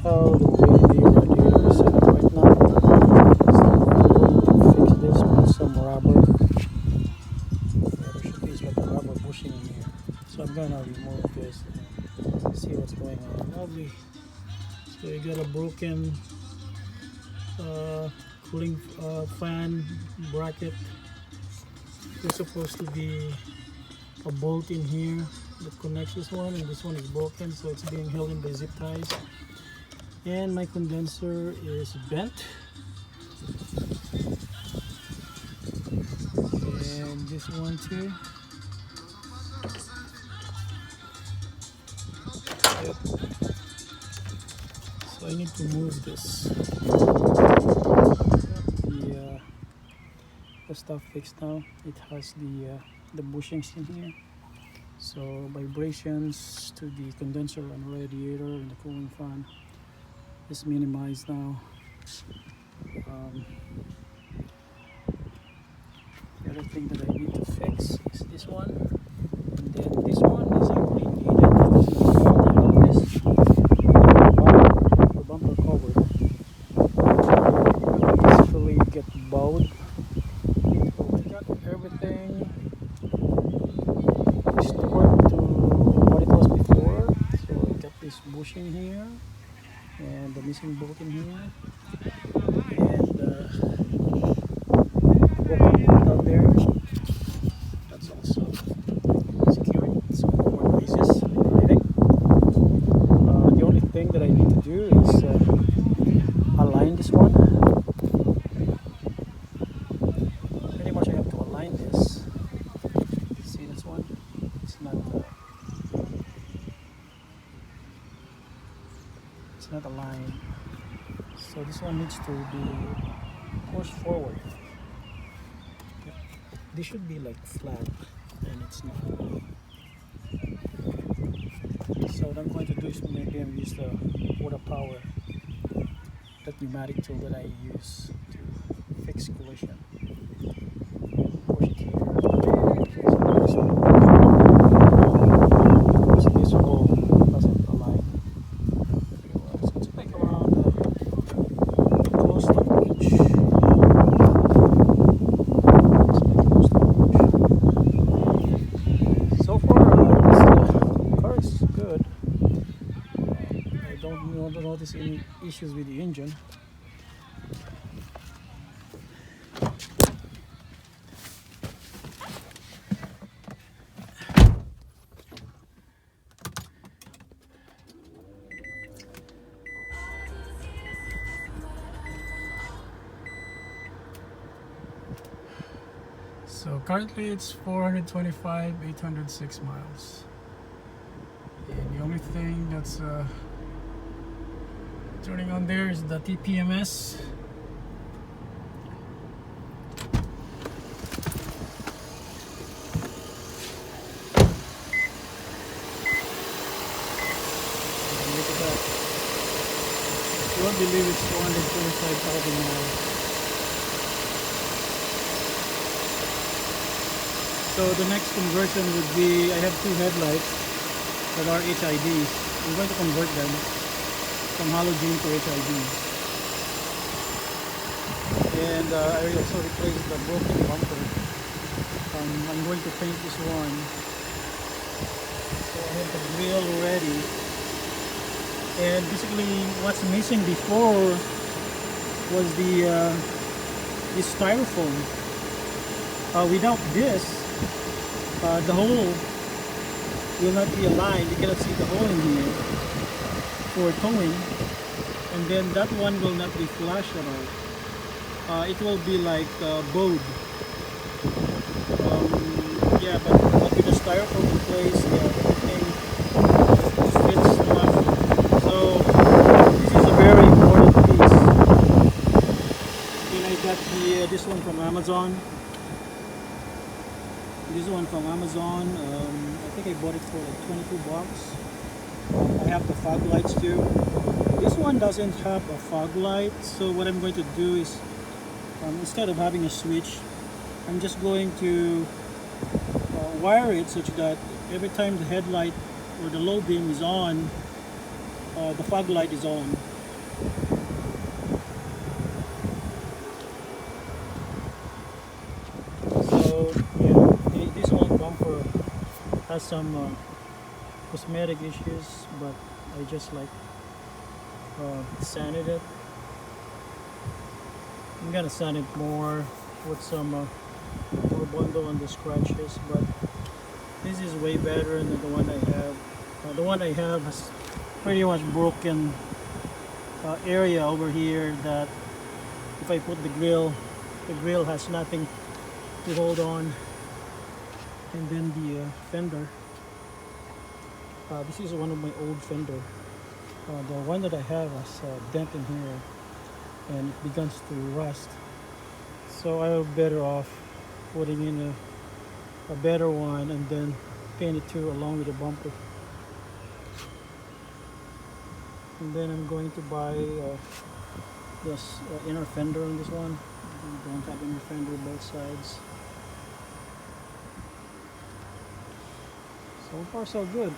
how the way the radiator is set up right now. So I'm going to fix this with some rubber. Yeah, there should be like a rubber bushing in here. So I'm gonna remove this and see what's going on. Lovely. So you got a broken cooling fan bracket. There's supposed to be a bolt in here that connects this one, and this one is broken, so it's being held in by zip ties. And my condenser is bent, and this one too. Yep. So I need to move this. The stuff fixed now. It has the bushings in here, so vibrations to the condenser and radiator and the cooling fan is minimized now. The other thing that I need to fix is this one, and then this one is actually needed because it's going to help this the bumper cover basically get bowed. Everything restored to what it was before. So I got this bushing here and the missing bolt in here, and broken bolt out there. That's also secured. So no more noises or anything. The only thing that I need to do is align this one. This. See this one? It's not aligned. So this one needs to be pushed forward. Yep. This should be like flat, and it's not. So what I'm going to do is maybe use the water power, that pneumatic tool that I use to fix collision. Push it here. So this hole doesn't align pretty well. So it's like around close to an inch. So far, this car is good. I don't notice any issues with the engine. So currently it's 425, 806 miles. And the only thing that's turning on there is the TPMS. And look at that. You won't believe it's 425,000 miles. So the next conversion would be, I have two headlights that are HIDs. I'm going to convert them from halogen to HIDs. And I also replaced the broken bumper. I'm going to paint this one. So I have the grill ready. And basically what's missing before was this styrofoam. Without this, the hole will not be aligned. You cannot see the hole in here for towing, and then that one will not be flush at all. It will be like bowed. Yeah, but with the styrofoam in place, everything fits enough. So this is a very important piece. And I got this one from Amazon. This one from Amazon, I think I bought it for like 22 bucks. I have the fog lights too. This one doesn't have a fog light, so what I'm going to do is instead of having a switch, I'm just going to wire it such that every time the headlight or the low beam is on, the fog light is on. So yeah, this old bumper has some cosmetic issues, but I just like sanded it. I'm gonna sand it more with some more bundle on the scratches, but this is way better than the one I have. The one I have has pretty much broken area over here that if I put the grill has nothing to hold on. And then the fender, this is one of my old fender. The one that I have has a dent in here and it begins to rust. So I was better off putting in a better one and then paint it too along with the bumper. And then I'm going to buy this inner fender on this one. I don't have any fender both sides. So far so good.